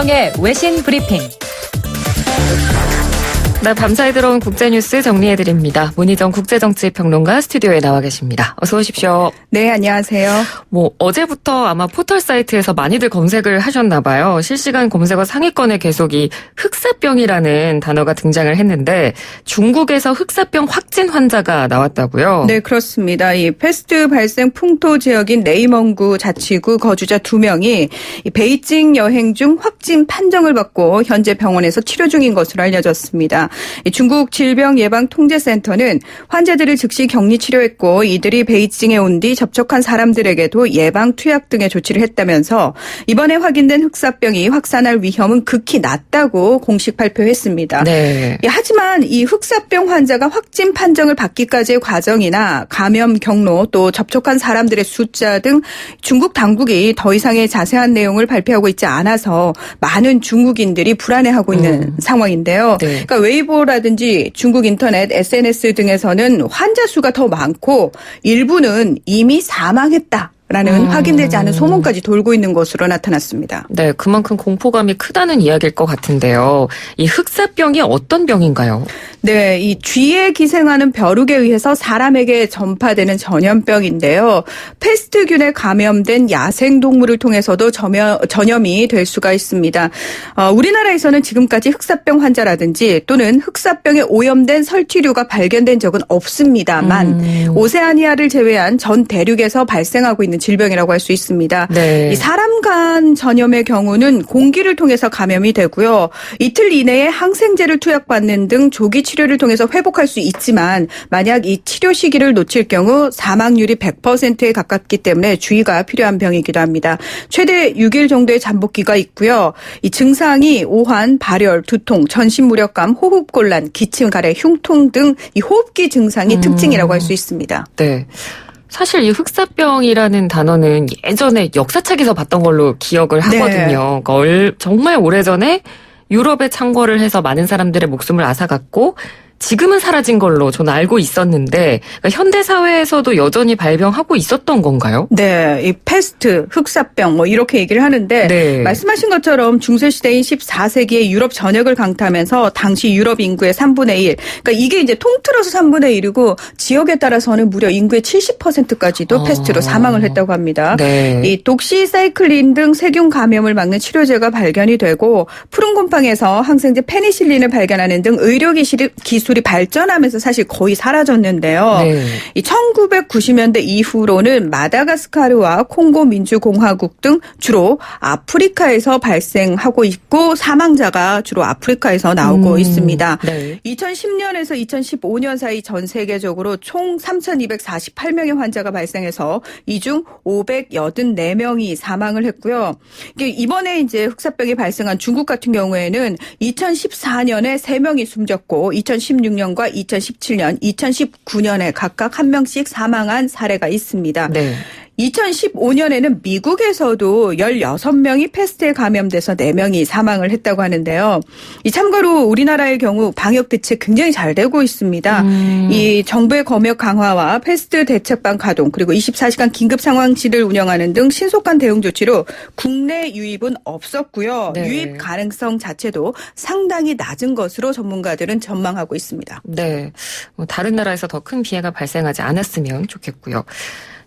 문희정의 외신 브리핑. 네, 밤사이 들어온 국제뉴스 정리해드립니다. 문희정 국제정치평론가 스튜디오에 나와 계십니다. 어서 오십시오. 네, 안녕하세요. 어제부터 아마 포털 사이트에서 많이들 검색을 하셨나 봐요. 실시간 검색어 상위권에 계속 이 흑사병이라는 단어가 등장을 했는데 중국에서 흑사병 확진 환자가 나왔다고요? 네, 그렇습니다. 이 패스트 발생 풍토 지역인 내이멍구 자치구 거주자 2명이 이 베이징 여행 중 확진 판정을 받고 현재 병원에서 치료 중인 것으로 알려졌습니다. 중국 질병예방통제센터는 환자들을 즉시 격리 치료했고 이들이 베이징에 온 뒤 접촉한 사람들에게도 예방 투약 등의 조치를 했다면서 이번에 확인된 흑사병이 확산할 위험은 극히 낮다고 공식 발표했습니다. 네. 하지만 이 흑사병 환자가 확진 판정을 받기까지의 과정이나 감염 경로 또 접촉한 사람들의 숫자 등 중국 당국이 더 이상의 자세한 내용을 발표하고 있지 않아서 많은 중국인들이 불안해하고 있는 상황인데요. 네. 그러니까 웨이보라든지 중국 인터넷, SNS 등에서는 환자 수가 더 많고 일부는 이미 사망했다라는 확인되지 않은 소문까지 돌고 있는 것으로 나타났습니다. 네, 그만큼 공포감이 크다는 이야기일 것 같은데요. 이 흑사병이 어떤 병인가요? 네, 이 쥐에 기생하는 벼룩에 의해서 사람에게 전파되는 전염병인데요. 패스트균에 감염된 야생동물을 통해서도 전염이 될 수가 있습니다. 우리나라에서는 지금까지 흑사병 환자라든지 또는 흑사병에 오염된 설치류가 발견된 적은 없습니다만 오세아니아를 제외한 전 대륙에서 발생하고 있는 질병이라고 할 수 있습니다. 네. 이 사람 간 전염의 경우는 공기를 통해서 감염이 되고요. 이틀 이내에 항생제를 투약받는 등 조기 치료를 통해서 회복할 수 있지만 만약 이 치료 시기를 놓칠 경우 사망률이 100%에 가깝기 때문에 주의가 필요한 병이기도 합니다. 최대 6일 정도의 잠복기가 있고요. 이 증상이 오한, 발열, 두통, 전신 무력감, 호흡곤란, 기침, 가래, 흉통 등 이 호흡기 증상이 특징이라고 할 수 있습니다. 네. 사실 이 흑사병이라는 단어는 예전에 역사책에서 봤던 걸로 기억을 하거든요. 네. 그러니까 정말 오래전에 유럽에 창궐을 해서 많은 사람들의 목숨을 앗아갔고 지금은 사라진 걸로 저는 알고 있었는데 그러니까 현대 사회에서도 여전히 발병하고 있었던 건가요? 네, 이 패스트, 흑사병 이렇게 얘기를 하는데 네. 말씀하신 것처럼 중세 시대인 14세기에 유럽 전역을 강타하면서 당시 유럽 인구의 3분의 1. 그러니까 이게 이제 통틀어서 3분의 1이고 지역에 따라서는 무려 인구의 70%까지도 패스트로 사망을 했다고 합니다. 네. 이 독시사이클린 등 세균 감염을 막는 치료제가 발견이 되고 푸른 곰팡에서 항생제 페니실린을 발견하는 등 의료기술이 발전하면서 사실 거의 사라졌는데요. 네. 이 1990년대 이후로는 마다가스카르와 콩고 민주공화국 등 주로 아프리카에서 발생하고 있고 사망자가 주로 아프리카에서 나오고 있습니다. 네. 2010년에서 2015년 사이 전 세계적으로 총 3,248명의 환자가 발생해서 이 중 584명이 사망을 했고요. 이번에 이제 흑사병이 발생한 중국 같은 경우에는 2014년에 3명이 숨졌고 2016년과 2017년, 2019년에 각각 1명씩 사망한 사례가 있습니다. 네. 2015년에는 미국에서도 16명이 패스트에 감염돼서 4명이 사망을 했다고 하는데요. 참고로 우리나라의 경우 방역 대책 굉장히 잘 되고 있습니다. 이 정부의 검역 강화와 패스트 대책방 가동 그리고 24시간 긴급 상황실을 운영하는 등 신속한 대응 조치로 국내 유입은 없었고요. 네. 유입 가능성 자체도 상당히 낮은 것으로 전문가들은 전망하고 있습니다. 네. 다른 나라에서 더 큰 피해가 발생하지 않았으면 좋겠고요.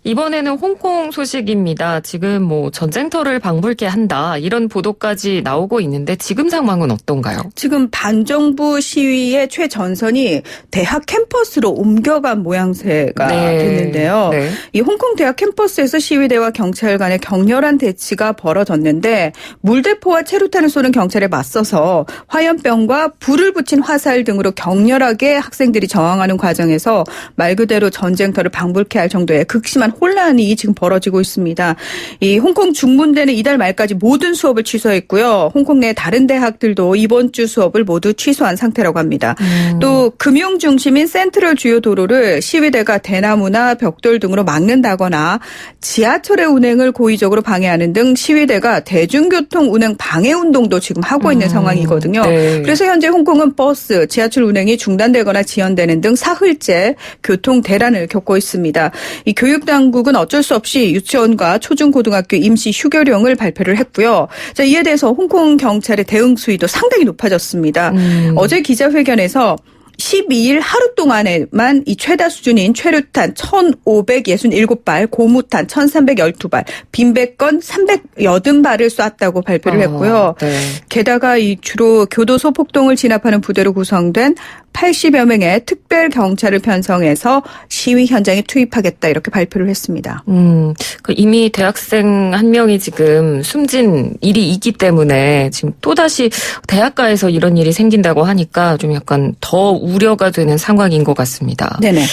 이번에는 홍콩 소식입니다. 지금 전쟁터를 방불케 한다 이런 보도까지 나오고 있는데 지금 상황은 어떤가요? 지금 반정부 시위의 최전선이 대학 캠퍼스로 옮겨간 모양새가 됐는데요. 네. 이 홍콩 대학 캠퍼스에서 시위대와 경찰 간의 격렬한 대치가 벌어졌는데 물대포와 체류탄을 쏘는 경찰에 맞서서 화염병과 불을 붙인 화살 등으로 격렬하게 학생들이 저항하는 과정에서 말 그대로 전쟁터를 방불케 할 정도의 극심한 혼란이 지금 벌어지고 있습니다. 이 홍콩 중문대는 이달 말까지 모든 수업을 취소했고요. 홍콩 내 다른 대학들도 이번 주 수업을 모두 취소한 상태라고 합니다. 또 금융 중심인 센트럴 주요 도로를 시위대가 대나무나 벽돌 등으로 막는다거나 지하철의 운행을 고의적으로 방해하는 등 시위대가 대중교통 운행 방해 운동도 지금 하고 있는 상황이거든요. 네. 그래서 현재 홍콩은 버스, 지하철 운행이 중단되거나 지연되는 등 사흘째 교통 대란을 겪고 있습니다. 이 교육당 당국은 어쩔 수 없이 유치원과 초중고등학교 임시 휴교령을 발표를 했고요. 자, 이에 대해서 홍콩 경찰의 대응 수위도 상당히 높아졌습니다. 어제 기자회견에서 12일 하루 동안에만 이 최다 수준인 최루탄 1,567발, 고무탄 1,312발, 빈백건 380발을 쐈다고 발표를 했고요. 네. 게다가 이 주로 교도소 폭동을 진압하는 부대로 구성된 80여 명의 특별 경찰을 편성해서 시위 현장에 투입하겠다 이렇게 발표를 했습니다. 이미 대학생 한 명이 지금 숨진 일이 있기 때문에 지금 또다시 대학가에서 이런 일이 생긴다고 하니까 좀 약간 더 우려가 되는 상황인 것 같습니다. 네네.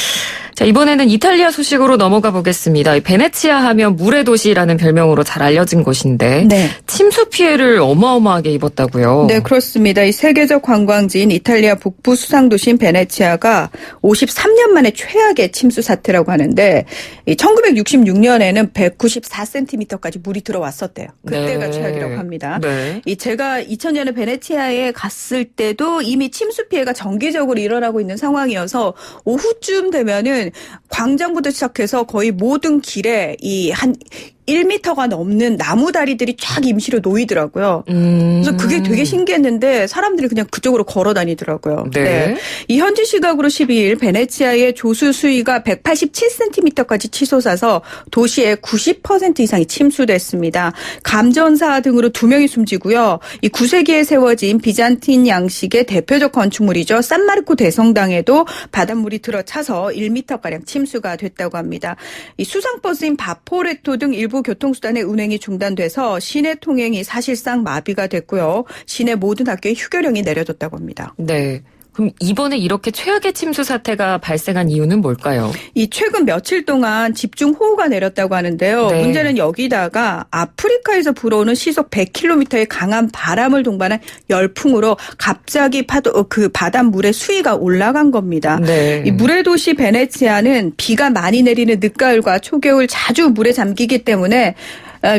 자, 이번에는 이탈리아 소식으로 넘어가 보겠습니다. 베네치아 하면 물의 도시라는 별명으로 잘 알려진 곳인데 네. 침수 피해를 어마어마하게 입었다고요. 네, 그렇습니다. 이 세계적 관광지인 이탈리아 북부 수상도시인 베네치아가 53년 만에 최악의 침수 사태라고 하는데 1966년에는 194cm까지 물이 들어왔었대요. 그때가 네. 최악이라고 합니다. 네. 제가 2000년에 베네치아에 갔을 때도 이미 침수 피해가 정기적으로 일어나고 있는 상황이어서 오후쯤 되면은 광장부터 시작해서 거의 모든 길에 이 한 1m가 넘는 나무 다리들이 쫙 임시로 놓이더라고요. 그래서 그게 되게 신기했는데 사람들이 그냥 그쪽으로 걸어 다니더라고요. 네. 이 현지 시각으로 12일 베네치아의 조수 수위가 187cm까지 치솟아서 도시의 90% 이상이 침수됐습니다. 감전사 등으로 2명이 숨지고요. 이 9세기에 세워진 비잔틴 양식의 대표적 건축물이죠. 산마르코 대성당에도 바닷물이 들어차서 1m가량 침수가 됐다고 합니다. 이 수상버스인 바포레토 등 일부 교통수단의 운행이 중단돼서 시내 통행이 사실상 마비가 됐고요. 시내 모든 학교에 휴교령이 내려졌다고 합니다. 네. 그럼 이번에 이렇게 최악의 침수 사태가 발생한 이유는 뭘까요? 이 최근 며칠 동안 집중호우가 내렸다고 하는데요. 네. 문제는 여기다가 아프리카에서 불어오는 시속 100km의 강한 바람을 동반한 열풍으로 갑자기 그 바닷물의 수위가 올라간 겁니다. 네. 이 물의 도시 베네치아는 비가 많이 내리는 늦가을과 초겨울 자주 물에 잠기기 때문에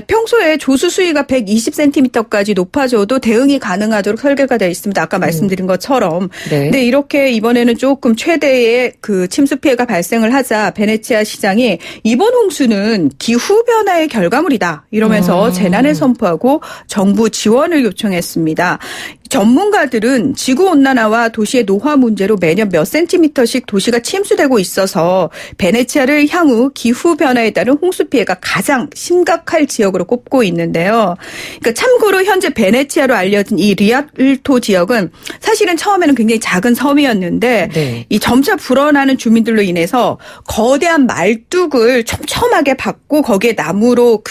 평소에 조수 수위가 120cm까지 높아져도 대응이 가능하도록 설계가 되어 있습니다. 아까 말씀드린 것처럼. 네. 근데 이렇게 이번에는 조금 최대의 그 침수 피해가 발생을 하자 베네치아 시장이 이번 홍수는 기후 변화의 결과물이다 이러면서 재난을 선포하고 정부 지원을 요청했습니다. 전문가들은 지구온난화와 도시의 노화 문제로 매년 몇 센티미터씩 도시가 침수되고 있어서 베네치아를 향후 기후변화에 따른 홍수 피해가 가장 심각할 지역으로 꼽고 있는데요. 그러니까 참고로 현재 베네치아로 알려진 이 리알토 지역은 사실은 처음에는 굉장히 작은 섬이었는데 네. 이 점차 불어나는 주민들로 인해서 거대한 말뚝을 촘촘하게 박고 거기에 나무로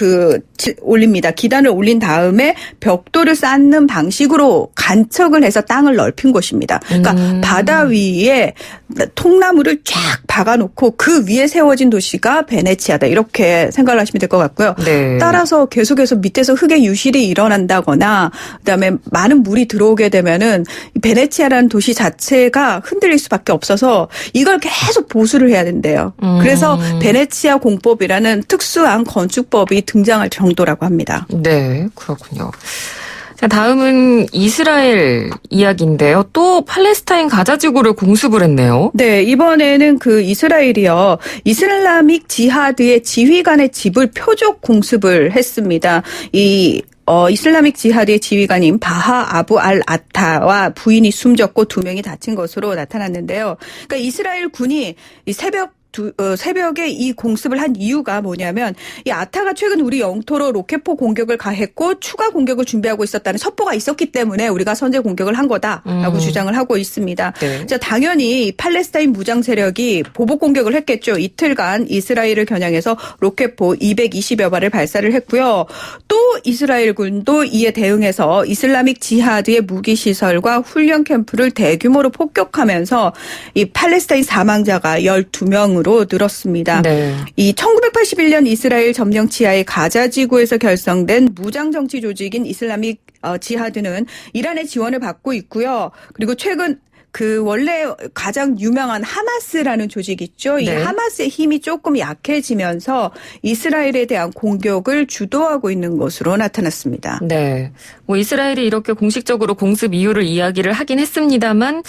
올립니다. 기단을 올린 다음에 벽돌을 쌓는 방식으로 간척을 해서 땅을 넓힌 곳입니다. 그러니까 바다 위에 통나무를 쫙 박아놓고 그 위에 세워진 도시가 베네치아다 이렇게 생각을 하시면 될 것 같고요. 네. 따라서 계속해서 밑에서 흙의 유실이 일어난다거나 그다음에 많은 물이 들어오게 되면은 베네치아라는 도시 자체가 흔들릴 수밖에 없어서 이걸 계속 보수를 해야 된대요. 그래서 베네치아 공법이라는 특수한 건축법이 등장할 정도라고 합니다. 네, 그렇군요. 자, 다음은 이스라엘 이야기인데요. 또 팔레스타인 가자 지구를 공습을 했네요. 네, 이번에는 그 이스라엘이요. 이슬라믹 지하드의 지휘관의 집을 표적 공습을 했습니다. 이슬라믹 지하드의 지휘관인 바하 아부 알 아타와 부인이 숨졌고 2명이 다친 것으로 나타났는데요. 그러니까 이스라엘 군이 이 새벽에 이 공습을 한 이유가 뭐냐면 이 아타가 최근 우리 영토로 로켓포 공격을 가했고 추가 공격을 준비하고 있었다는 첩보가 있었기 때문에 우리가 선제 공격을 한 거다라고 주장을 하고 있습니다. 네. 자, 당연히 팔레스타인 무장 세력이 보복 공격을 했겠죠. 이틀간 이스라엘을 겨냥해서 로켓포 220여 발을 발사를 했고요. 또 이스라엘 군도 이에 대응해서 이슬라믹 지하드의 무기 시설과 훈련 캠프를 대규모로 폭격하면서 이 팔레스타인 사망자가 12명으로 늘었습니다. 네. 이 1981년 이스라엘 점령 치하의 가자 지구에서 결성된 무장 정치 조직인 이슬라믹 지하드는 이란의 지원을 받고 있고요. 그리고 최근 원래 가장 유명한 하마스라는 조직 있죠. 이 네. 하마스의 힘이 조금 약해지면서 이스라엘에 대한 공격을 주도하고 있는 것으로 나타났습니다. 네. 이스라엘이 이렇게 공식적으로 공습 이유를 이야기를 하긴 했습니다만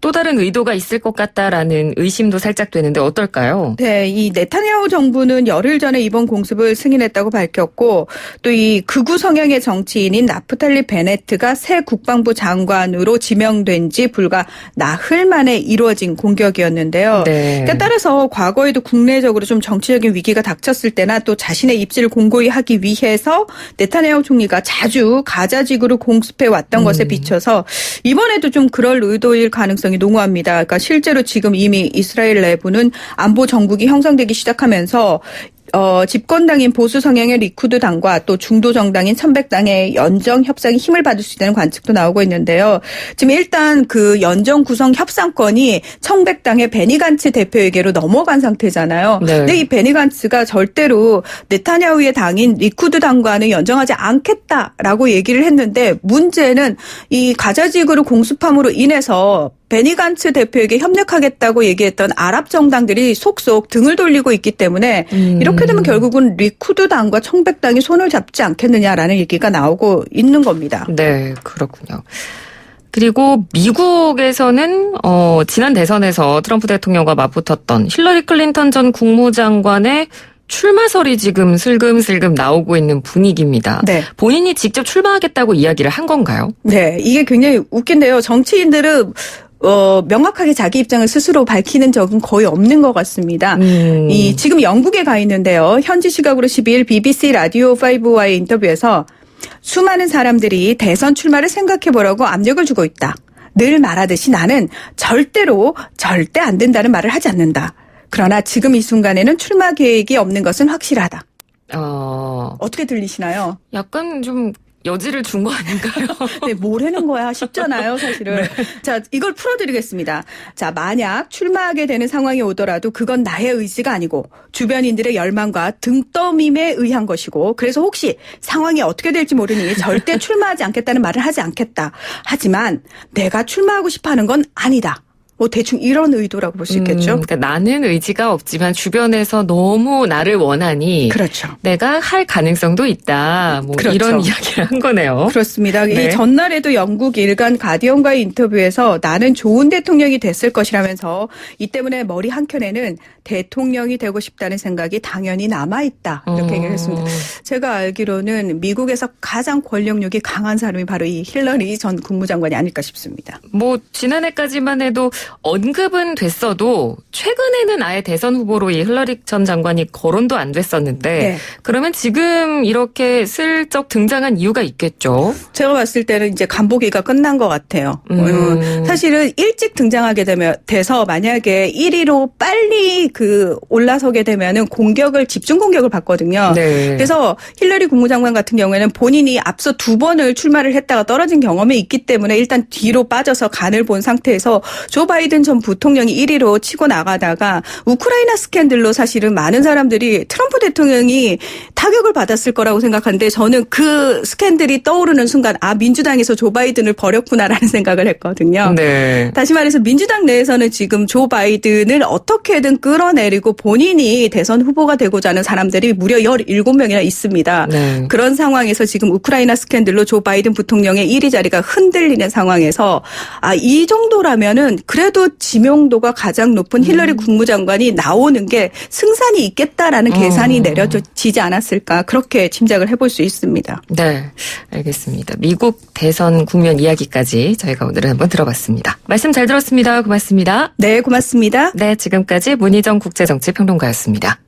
또 다른 의도가 있을 것 같다라는 의심도 살짝 되는데 어떨까요? 네, 이 네타냐후 정부는 열흘 전에 이번 공습을 승인했다고 밝혔고 또 이 극우 성향의 정치인인 나프탈리 베네트가 새 국방부 장관으로 지명된 지 불과 나흘 만에 이루어진 공격이었는데요. 네. 그러니까 따라서 과거에도 국내적으로 좀 정치적인 위기가 닥쳤을 때나 또 자신의 입지를 공고히 하기 위해서 네타냐후 총리가 자주 가자 지구를 공습해 왔던 것에 비춰서 이번에도 좀 그럴 의도일 가능성이 농후합니다. 그러니까 실제로 지금 이미 이스라엘 내부는 안보 정국이 형성되기 시작하면서 집권당인 보수 성향의 리쿠드 당과 또 중도 정당인 천백당의 연정 협상이 힘을 받을 수 있다는 관측도 나오고 있는데요. 지금 일단 그 연정 구성 협상권이 천백당의 베니 간츠 대표에게로 넘어간 상태잖아요. 네. 근데 이 베니 간츠가 절대로 네타냐후의 당인 리쿠드 당과는 연정하지 않겠다라고 얘기를 했는데 문제는 이 가자 지구를 공습함으로 인해서 베니 간츠 대표에게 협력하겠다고 얘기했던 아랍 정당들이 속속 등을 돌리고 있기 때문에 이렇게 되면 결국은 리쿠드 당과 청백당이 손을 잡지 않겠느냐라는 얘기가 나오고 있는 겁니다. 네, 그렇군요. 그리고 미국에서는 지난 대선에서 트럼프 대통령과 맞붙었던 힐러리 클린턴 전 국무장관의 출마설이 지금 슬금슬금 나오고 있는 분위기입니다. 네. 본인이 직접 출마하겠다고 이야기를 한 건가요? 네, 이게 굉장히 웃긴데요. 정치인들은 명확하게 자기 입장을 스스로 밝히는 적은 거의 없는 것 같습니다. 지금 영국에 가 있는데요. 현지 시각으로 12일 BBC 라디오 5와의 인터뷰에서 수많은 사람들이 대선 출마를 생각해보라고 압력을 주고 있다. 늘 말하듯이 나는 절대 안 된다는 말을 하지 않는다. 그러나 지금 이 순간에는 출마 계획이 없는 것은 확실하다. 어떻게 들리시나요? 약간 좀 여지를 준 거 아닌가요? 네, 뭐라는 거야 쉽잖아요, 사실은. 네. 자, 이걸 풀어드리겠습니다. 자, 만약 출마하게 되는 상황이 오더라도 그건 나의 의지가 아니고 주변인들의 열망과 등떠밈에 의한 것이고 그래서 혹시 상황이 어떻게 될지 모르니 절대 출마하지 않겠다는 말을 하지 않겠다. 하지만 내가 출마하고 싶어하는 건 아니다. 뭐 대충 이런 의도라고 볼 수 있겠죠. 그러니까 나는 의지가 없지만 주변에서 너무 나를 원하니 그렇죠. 내가 할 가능성도 있다. 뭐 그렇죠. 이런 이야기를 한 거네요. 그렇습니다. 네. 이 전날에도 영국 일간 가디언과의 인터뷰에서 나는 좋은 대통령이 됐을 것이라면서 이 때문에 머리 한켠에는 대통령이 되고 싶다는 생각이 당연히 남아있다. 이렇게 얘기를 했습니다. 제가 알기로는 미국에서 가장 권력력이 강한 사람이 바로 이 힐러리 전 국무장관이 아닐까 싶습니다. 뭐 지난해까지만 해도 언급은 됐어도 최근에는 아예 대선 후보로 이 힐러리 전 장관이 거론도 안 됐었는데 네. 그러면 지금 이렇게 슬쩍 등장한 이유가 있겠죠? 제가 봤을 때는 이제 간보기가 끝난 것 같아요. 사실은 일찍 등장하게 돼서 만약에 1위로 빨리 올라서게 되면은 집중 공격을 받거든요. 네. 그래서 힐러리 국무장관 같은 경우에는 본인이 앞서 2번을 출마를 했다가 떨어진 경험이 있기 때문에 일단 뒤로 빠져서 간을 본 상태에서 조 바이든 전 부통령이 1위로 치고 나가다가 우크라이나 스캔들로 사실은 많은 사람들이 트럼프 대통령이 타격을 받았을 거라고 생각하는데 저는 그 스캔들이 떠오르는 순간 민주당에서 조 바이든을 버렸구나라는 생각을 했거든요. 네. 다시 말해서 민주당 내에서는 지금 조 바이든을 어떻게든 끌어내리고 본인이 대선 후보가 되고자 하는 사람들이 무려 17명이나 있습니다. 네. 그런 상황에서 지금 우크라이나 스캔들로 조 바이든 부통령의 1위 자리가 흔들리는 상황에서 이 정도라면은 그래도 지명도가 가장 높은 힐러리 국무장관이 나오는 게 승산이 있겠다라는 계산이 내려지지 않았을까 그렇게 짐작을 해볼 수 있습니다. 네, 알겠습니다. 미국 대선 국면 이야기까지 저희가 오늘은 한번 들어봤습니다. 말씀 잘 들었습니다. 고맙습니다. 네, 고맙습니다. 네, 지금까지 문희정 국제정치평론가였습니다.